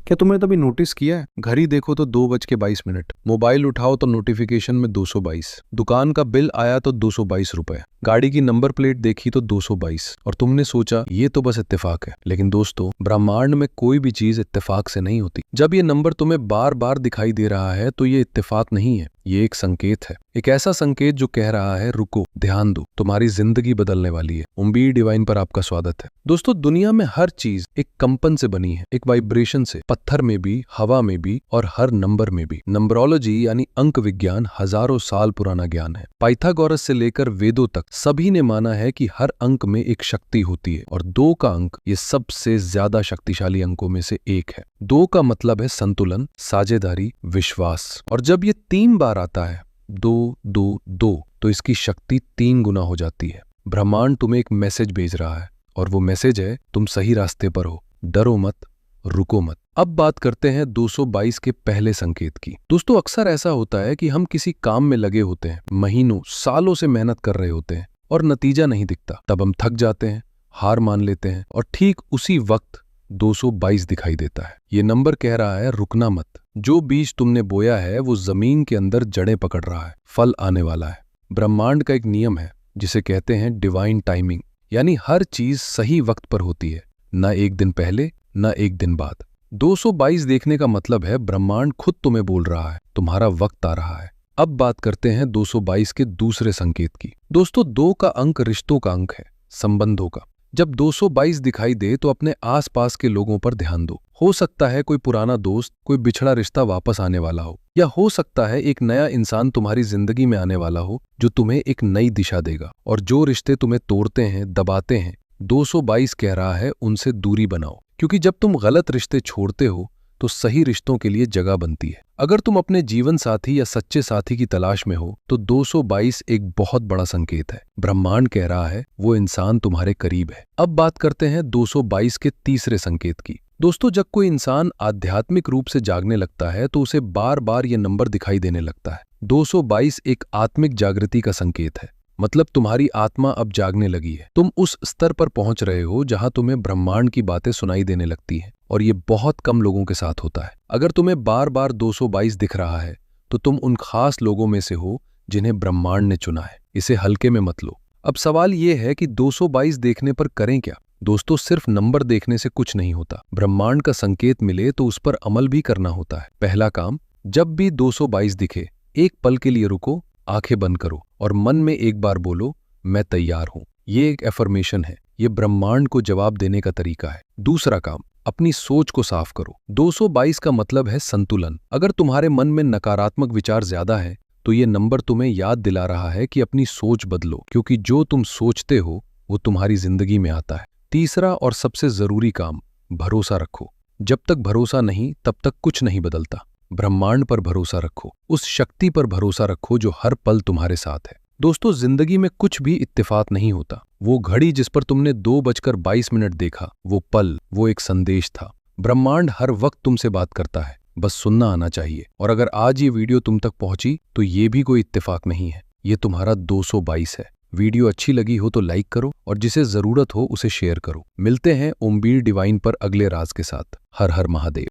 क्या तुमने कभी नोटिस किया है, घड़ी देखो तो 2:22, मोबाइल उठाओ तो नोटिफिकेशन में 222, दुकान का बिल आया तो 222 रुपए, गाड़ी की नंबर प्लेट देखी तो 222, और तुमने सोचा ये तो बस इत्तेफाक है। लेकिन दोस्तों, ब्रह्मांड में कोई भी चीज इत्तेफाक से नहीं होती। जब ये नंबर तुम्हें बार बार दिखाई दे रहा है तो ये इत्तेफाक नहीं है, ये एक संकेत है। एक ऐसा संकेत जो कह रहा है रुको, ध्यान दो, तुम्हारी जिंदगी बदलने वाली है। उम्मीद डिवाइन पर आपका स्वागत है। दोस्तों, दुनिया में हर चीज एक कंपन से बनी है, एक वाइब्रेशन से, पत्थर में भी, हवा में भी और हर नंबर में भी। नंबरोलॉजी यानी अंक विज्ञान हजारों साल पुराना ज्ञान है। पाइथागोरस से लेकर वेदों तक सभी ने माना है कि हर अंक में एक शक्ति होती है, और 2 का अंक ये सबसे ज्यादा शक्तिशाली अंकों में से एक है। 2 का मतलब है संतुलन, साझेदारी, विश्वास, और जब ये 3 बार आता है 2 2 2 तो इसकी शक्ति 3 गुना हो जाती है। ब्रह्मांड तुम्हें एक मैसेज भेज रहा है, और वो मैसेज है तुम सही रास्ते पर हो, डरो मत, रुको मत। अब बात करते हैं 222 के पहले संकेत की। दोस्तों, अक्सर ऐसा होता है कि हम किसी काम में लगे होते हैं, महीनों सालों से मेहनत कर रहे होते हैं और नतीजा नहीं दिखता। तब हम थक जाते हैं, हार मान लेते हैं, और ठीक उसी वक्त 222 दिखाई देता है। ये नंबर कह रहा है रुकना मत। जो बीज तुमने बोया है वो जमीन के अंदर जड़ें पकड़ रहा है, फल आने वाला है। ब्रह्मांड का एक नियम है जिसे कहते हैं डिवाइन टाइमिंग, यानी हर चीज सही वक्त पर होती है, न एक दिन पहले न एक दिन बाद। 222 देखने का मतलब है ब्रह्मांड खुद तुम्हें बोल रहा है तुम्हारा वक्त आ रहा है। अब बात करते हैं 222 के दूसरे संकेत की। दोस्तों, 2 का अंक रिश्तों का अंक है, संबंधों का। जब 222 दिखाई दे तो अपने आसपास के लोगों पर ध्यान दो। हो सकता है कोई पुराना दोस्त, कोई बिछड़ा रिश्ता वापस आने वाला हो, या हो सकता है एक नया इंसान तुम्हारी जिंदगी में आने वाला हो जो तुम्हें एक नई दिशा देगा। और जो रिश्ते तुम्हें तोड़ते हैं, दबाते हैं, 222 कह रहा है उनसे दूरी बनाओ, क्योंकि जब तुम गलत रिश्ते छोड़ते हो तो सही रिश्तों के लिए जगह बनती है। अगर तुम अपने जीवन साथी या सच्चे साथी की तलाश में हो तो 222 एक बहुत बड़ा संकेत है। ब्रह्मांड कह रहा है वो इंसान तुम्हारे करीब है। अब बात करते हैं 222 के तीसरे संकेत की। दोस्तों, जब कोई इंसान आध्यात्मिक रूप से जागने लगता है तो उसे बार बार ये नंबर दिखाई देने लगता है। 222 एक आत्मिक जागृति का संकेत है, मतलब तुम्हारी आत्मा अब जागने लगी है। तुम उस स्तर पर पहुंच रहे हो जहां तुम्हें ब्रह्मांड की बातें सुनाई देने लगती हैं, और ये बहुत कम लोगों के साथ होता है। अगर तुम्हें बार बार 222 दिख रहा है तो तुम उन खास लोगों में से हो जिन्हें ब्रह्मांड ने चुना है। इसे हल्के में मत लो। अब सवाल ये है कि 222 देखने पर करें क्या? दोस्तों, सिर्फ नंबर देखने से कुछ नहीं होता। ब्रह्मांड का संकेत मिले तो उस पर अमल भी करना होता है। पहला काम, जब भी 222 दिखे, एक पल के लिए रुको, आंखें बंद करो और मन में एक बार बोलो, मैं तैयार हूं। ये एक एफर्मेशन है, ये ब्रह्मांड को जवाब देने का तरीका है। दूसरा काम, अपनी सोच को साफ करो। 222 का मतलब है संतुलन। अगर तुम्हारे मन में नकारात्मक विचार ज्यादा है तो ये नंबर तुम्हें याद दिला रहा है कि अपनी सोच बदलो, क्योंकि जो तुम सोचते हो वो तुम्हारी जिंदगी में आता है। तीसरा और सबसे जरूरी काम, भरोसा रखो। जब तक भरोसा नहीं तब तक कुछ नहीं बदलता। ब्रह्मांड पर भरोसा रखो, उस शक्ति पर भरोसा रखो जो हर पल तुम्हारे साथ है। दोस्तों, जिंदगी में कुछ भी इत्तेफाक नहीं होता। वो घड़ी जिस पर तुमने 2:22 देखा, वो पल, वो एक संदेश था। ब्रह्मांड हर वक्त तुमसे बात करता है, बस सुनना आना चाहिए। और अगर आज ये वीडियो तुम तक पहुंची तो ये भी कोई इत्तेफाक नहीं है, ये तुम्हारा 222 है। वीडियो अच्छी लगी हो तो लाइक करो, और जिसे जरूरत हो उसे शेयर करो। मिलते हैं उम्मीद डिवाइन पर अगले राज के साथ। हर हर महादेव।